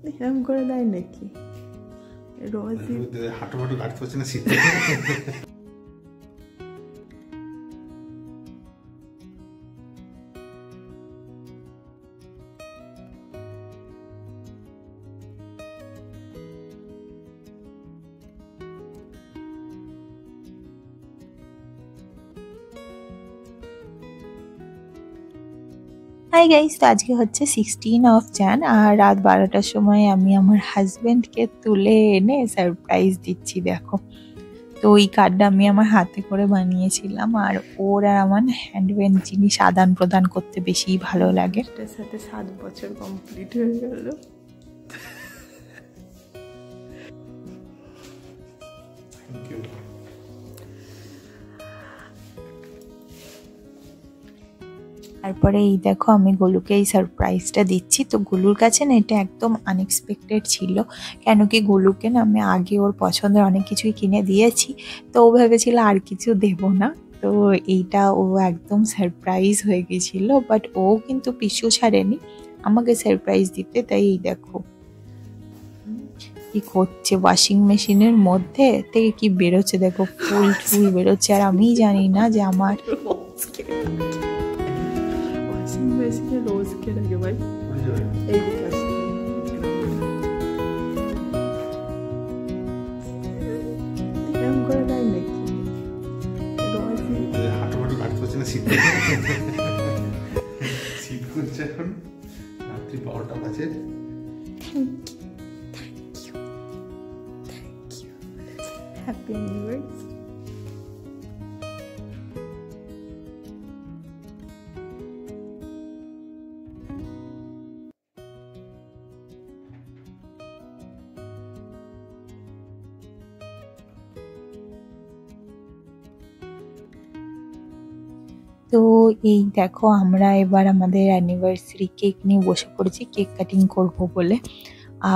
এরকম করে দেয় নাকি? রোজই হাঁটু হাঁটু কাটতে হচ্ছে না শীত। হাই গাইস, তো আজকে হচ্ছে 16 জান আর রাত 12টার সময় আমি আমার হাজবেন্ডকে তুলে এনে সারপ্রাইজ দিচ্ছি। দেখো, তো ওই কার্ডটা আমি আমার হাতে করে বানিয়েছিলাম আর ওর আর আমার হ্যান্ডমেড জিনিস আদান প্রদান করতে বেশি ভালো লাগে। এটার সাথে 7 বছর কমপ্লিট হয়ে গেল। তারপরে এই দেখো আমি গোলুকে এই সারপ্রাইজটা দিচ্ছি। তো গোলুর কাছে না এটা একদম আনএক্সপেক্টেড ছিল, কেন কি গোলুকে না আমি আগে ওর পছন্দের অনেক কিছুই কিনে দিয়েছি, তো ও ভেবেছিল আর কিছু দেব না। তো এইটা ও একদম সারপ্রাইজ হয়ে গেছিল, বাট ও কিন্তু পিছু ছাড়েনি আমাকে সারপ্রাইজ দিতে। তাই এই দেখো কি করছে, ওয়াশিং মেশিনের মধ্যে থেকে কি বেরোচ্ছে, দেখো ফুল ফুল বেরোচ্ছে আর আমি জানি না যে আমার ওয়াশিং মেশিনে রোজ কে লাগে ভাই? এই দিকে আসো। এরকম করে দেয় নাকি? রোজই হাঁটু হাঁটু কাটতে হচ্ছে না শীত। শীত করছে এখন, রাত্রি 12টা বাজে। Happy anniversary. তো এই দেখো আমরা এবার আমাদের অ্যানিভার্সারি কেক নিয়ে বসে পড়েছি কেক কাটিং করব বলে।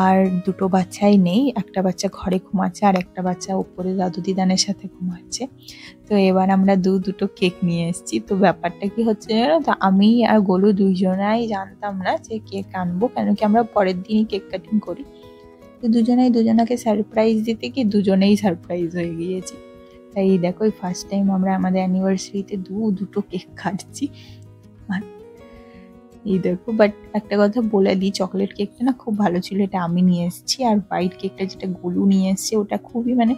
আর দুটো বাচ্চাই নেই, একটা বাচ্চা ঘরে ঘুমাচ্ছে আর একটা বাচ্চা উপরে দাদু দিদানের সাথে ঘুমাচ্ছে। তো এবার আমরা দুটো কেক নিয়ে এসেছি। তো ব্যাপারটা কি হচ্ছে জানো তো, আমি আর গোলু দুইজনাই জানতাম না যে কেক আনবো, কেন কি আমরা পরের দিনই কেক কাটিং করি। তো দুজনাই দুজনাকে সারপ্রাইজ দিতে কি দুজনেই সারপ্রাইজ হয়ে গিয়েছি। তাই দেখো এই ফার্স্ট টাইম আমরা আমাদের অ্যানিভার্সারিতে দুটো কেক কাটছি। আর এই দেখো, বাট একটা কথা বলে দিই, চকলেট কেকটা না খুব ভালো ছিল, এটা আমি নিয়ে এসেছি। আর হোয়াইট কেকটা যেটা গোলু নিয়ে এসছে ওটা খুবই মানে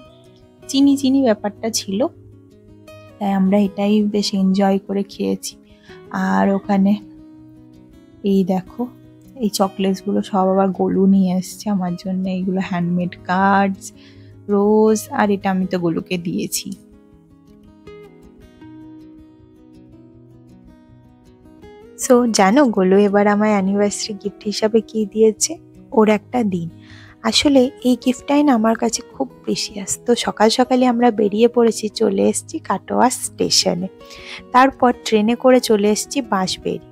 চিনি চিনি ব্যাপারটা ছিল, তাই আমরা এটাই বেশ এনজয় করে খেয়েছি। আর ওখানে এই দেখো এই চকলেটসগুলো সব আবার গোলু নিয়ে এসছে আমার জন্য, এইগুলো হ্যান্ডমেড কার্ডস, রোজ, আর এটা আমি তো গোলুকে দিয়েছি। সো জানো গোলু এবার আমার অ্যানিভার্সারি গিফট হিসাবে কি দিয়েছে? ওর একটা দিন। আসলে এই গিফটটাই না আমার কাছে খুব প্রিসিয়াস। তো সকাল সকালে আমরা বেরিয়ে পড়েছি, চলে এসেছি কাটোয়া স্টেশনে, তারপর ট্রেনে করে চলে এসেছি বাঁশবেড়িয়া।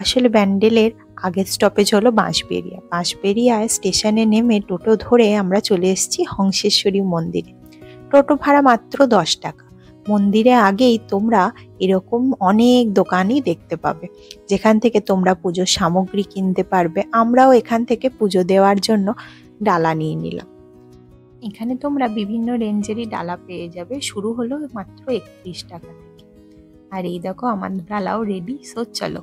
আসলে ব্যান্ডেলের আগের স্টপেজ হলো বাঁশবেড়িয়া। বাঁশবেড়িয়ায় স্টেশনে নেমে টোটো ধরে আমরা চলে এসেছি হংসেশ্বরী মন্দিরে। টোটো ভাড়া মাত্র 10 টাকা। মন্দিরে আগেই তোমরা এরকম অনেক দোকানই দেখতে পাবে, যেখান থেকে তোমরা পুজোর সামগ্রী কিনতে পারবে। আমরাও এখান থেকে পুজো দেওয়ার জন্য ডালা নিয়ে নিলাম। এখানে তোমরা বিভিন্ন রেঞ্জেরই ডালা পেয়ে যাবে, শুরু হলো মাত্র 31 টাকা থেকে। আর এই দেখো আমার ডালাও রেডি, সো চলো।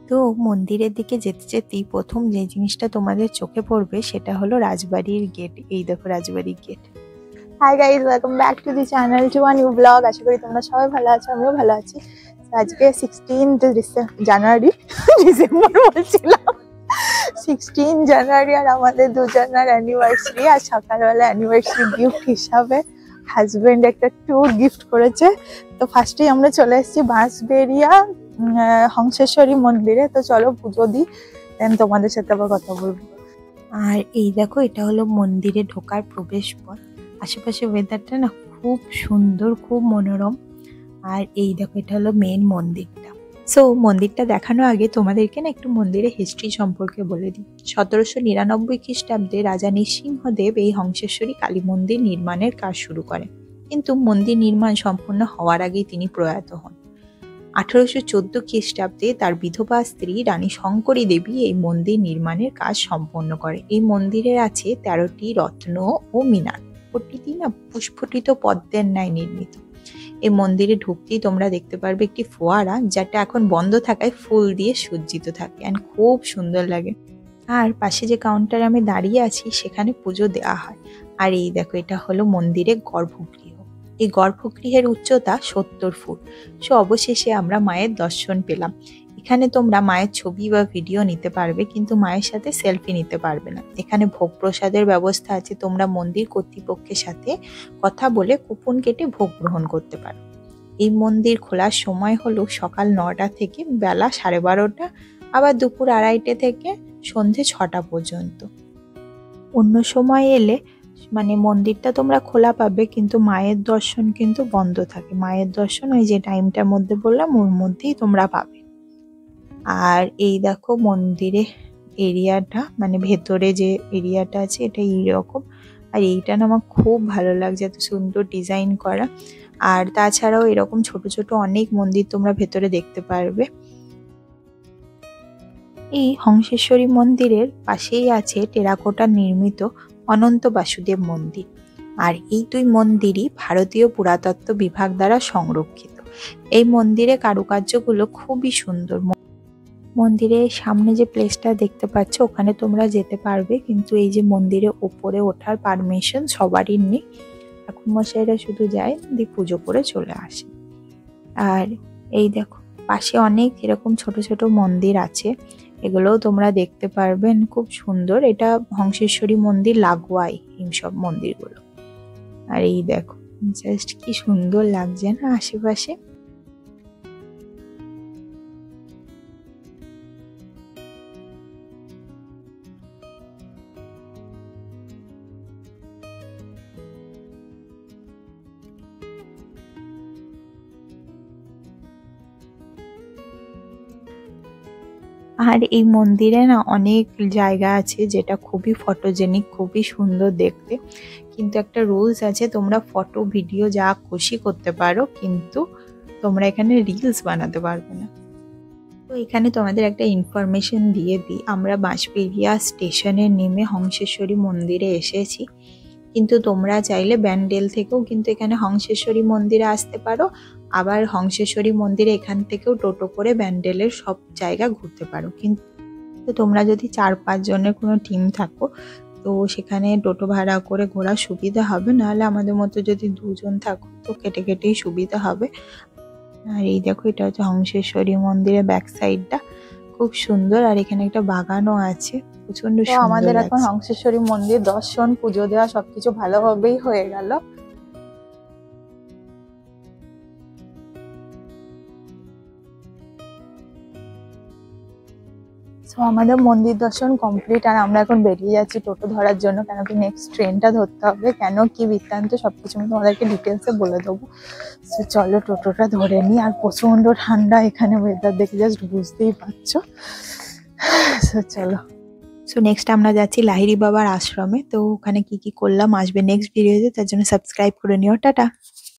তো মন্দিরের দিকে যেতে যেতেই প্রথম যে জিনিসটা তোমাদের চোখে পড়বে সেটা হলো রাজবাড়ির গেট। এই দেখো রাজবাড়ির gate. Hi guys, welcome back to the channel, to a new vlog. আশা করি তোমরা সবাই ভালো আছো, আমিও ভালো আছি। আজকে 16 জানুয়ারি, ডিসেম্বর বলছিলাম, 16 জানুয়ারি আর আমাদের দুজনের অ্যানিভার্সারি। আর সকালবেলা অ্যানিভার্সারি গিফট হিসাবে হাজবেন্ড একটা ট্যুর গিফট করেছে। তো ফার্স্টেই আমরা চলে এসেছি বাঁশবেড়িয়া হংসেশ্বরী মন্দিরে। তো চলো পুজো দিই, দেন তোমাদের সাথে আবার কথা বলবো। আর এই দেখো এটা হলো মন্দিরে ঢোকার প্রবেশ পথ। আশেপাশে ওয়েদারটা না খুব সুন্দর, খুব মনোরম। আর এই দেখো এটা হলো মেন মন্দিরটা। সো মন্দিরটা দেখানোর আগে তোমাদেরকে না একটু মন্দিরের হিস্ট্রি সম্পর্কে বলে দিই। 1799 খ্রিস্টাব্দে রাজা নৃসিংহদেব এই হংসেশ্বরী কালী মন্দির নির্মাণের কাজ শুরু করেন, কিন্তু মন্দির নির্মাণ সম্পূর্ণ হওয়ার আগেই তিনি প্রয়াত হন। 1814 খ্রিস্টাব্দে তার বিধবা স্ত্রী রানী শঙ্করী দেবী এই মন্দির নির্মাণের কাজ সম্পন্ন করে। এই মন্দিরে আছে 13টি রত্ন ও মিনার, প্রতিটি না পুষ্পটিত পদ্মের ন্যায় নির্মিত। এই মন্দিরে ঢুকতেই তোমরা দেখতে পারবে একটি ফোয়ারা, যেটা এখন বন্ধ থাকায় ফুল দিয়ে সজ্জিত থাকে এন্ড খুব সুন্দর লাগে। আর পাশে যে কাউন্টারে আমি দাঁড়িয়ে আছি সেখানে পুজো দেওয়া হয়। আর এই দেখো, এটা হলো মন্দিরের গর্ভগৃহ। এই গর্ভগৃহের উচ্চতা 70 ফুট। সো অবশেষে আমরা মায়ের দর্শন পেলাম। এখানে তোমরা মায়ের ছবি বা ভিডিও নিতে পারবে, কিন্তু মায়ের সাথে সেলফি নিতে পারবে না। এখানে ভোগ প্রসাদের ব্যবস্থা আছে, তোমরা মন্দির কর্তৃপক্ষের সাথে কথা বলে কুপন কেটে ভোগ গ্রহণ করতে পারো। এই মন্দির খোলার সময় হলো সকাল 9টা থেকে বেলা 12:30, আবার দুপুর 2:30 থেকে সন্ধে 6টা পর্যন্ত। অন্য সময় এলে মানে মন্দিরটা তোমরা খোলা পাবে, কিন্তু মায়ের দর্শন কিন্তু বন্ধ থাকে। মায়ের দর্শন ওই যে টাইমটার মধ্যে বললাম ওর মধ্যেই তোমরা পাবে। আর এই দেখো মন্দিরে এরিয়াটা, মানে ভেতরে যে এরিয়াটা আছে এটা এইরকম। আর এইটা না আমার খুব ভালো লাগছে, এত সুন্দর ডিজাইন করা। আর তাছাড়াও এরকম ছোট ছোট অনেক মন্দির তোমরা ভেতরে দেখতে পারবে। এই হংসেশ্বরী মন্দিরের পাশেই আছে টেরাকোটা নির্মিত অনন্ত বাসুদেব মন্দির। আর এই দুই মন্দিরই ভারতীয় পুরাতত্ত্ব বিভাগ দ্বারা সংরক্ষিত। এই মন্দিরে কারুকার্যগুলো খুবই সুন্দর। মন্দিরের সামনে যে প্লেসটা দেখতে পাচ্ছ ওখানে তোমরা যেতে পারবে, কিন্তু এই যে মন্দিরের ওপরে ওঠার পারমিশন সবারই নেই। ঠাকুর মশাইরা শুধু যায়, দিয়ে পুজো করে চলে আসে। আর এই দেখো পাশে অনেক এরকম ছোট ছোট মন্দির আছে, এগুলোও তোমরা দেখতে পারবেন, খুব সুন্দর। এটা হংসেশ্বরী মন্দির লাগোয়াই এইসব মন্দিরগুলো। আর এই দেখো জাস্ট কি সুন্দর লাগছে না আশেপাশে। আর এই মন্দিরে না অনেক জায়গা আছে যেটা খুবই ফটোজেনিক, খুবই সুন্দর দেখতে। কিন্তু একটা রুলস আছে, তোমরা ফটো ভিডিও যা খুশি করতে পারো, কিন্তু তোমরা এখানে রিলস বানাতে পারবে না। তো এখানে তোমাদের একটা ইনফরমেশন দিয়ে দিই, আমরা বাঁশবেড়িয়া স্টেশনে নেমে হংসেশ্বরী মন্দিরে এসেছি। কিন্তু তোমরা চাইলে ব্যান্ডেল থেকেও কিন্তু এখানে হংসেশ্বরী মন্দিরে আসতে পারো। আবার হংসেশ্বরী মন্দিরে এখান থেকেও টোটো করে ব্যান্ডেলের সব জায়গা ঘুরতে পারো। কিন্তু তোমরা যদি 4-5 জনের কোনো টিম থাকো তো সেখানে টোটো ভাড়া করে ঘোরার সুবিধা হবে, নাহলে আমাদের মতো যদি 2 জন থাকো তো কেটে কেটেই সুবিধা হবে। আর এই দেখো এটা হচ্ছে হংসেশ্বরী মন্দিরের ব্যাক সাইডটা, খুব সুন্দর। আর এখানে একটা বাগানও আছে, প্রচন্ড সুন্দর। আমাদের এখন হংসেশ্বরী মন্দির দর্শন, পুজো দেওয়া সবকিছু ভালোভাবেই হয়ে গেল। সো আমাদের মন্দির দর্শন কমপ্লিট, আর আমরা এখন বেরিয়ে যাচ্ছি টোটো ধরার জন্য, কেন কি নেক্সট ট্রেনটা ধরতে হবে। কেন কি বৃত্তান্ত সবকিছু আমি তোমাদেরকে ডিটেলসে বলে দেবো। সো চলো টোটোটা ধরে নিই। আর প্রচন্ড ঠান্ডা এখানে, ওয়েদার দেখে জাস্ট বুঝতেই পারছো। সো চলো। সো নেক্সট আমরা যাচ্ছি লাহিড়ী বাবার আশ্রমে। তো ওখানে কি কি করলাম আসবে নেক্সট ভিডিওতে, তার জন্য সাবস্ক্রাইব করে নিও। টাটা।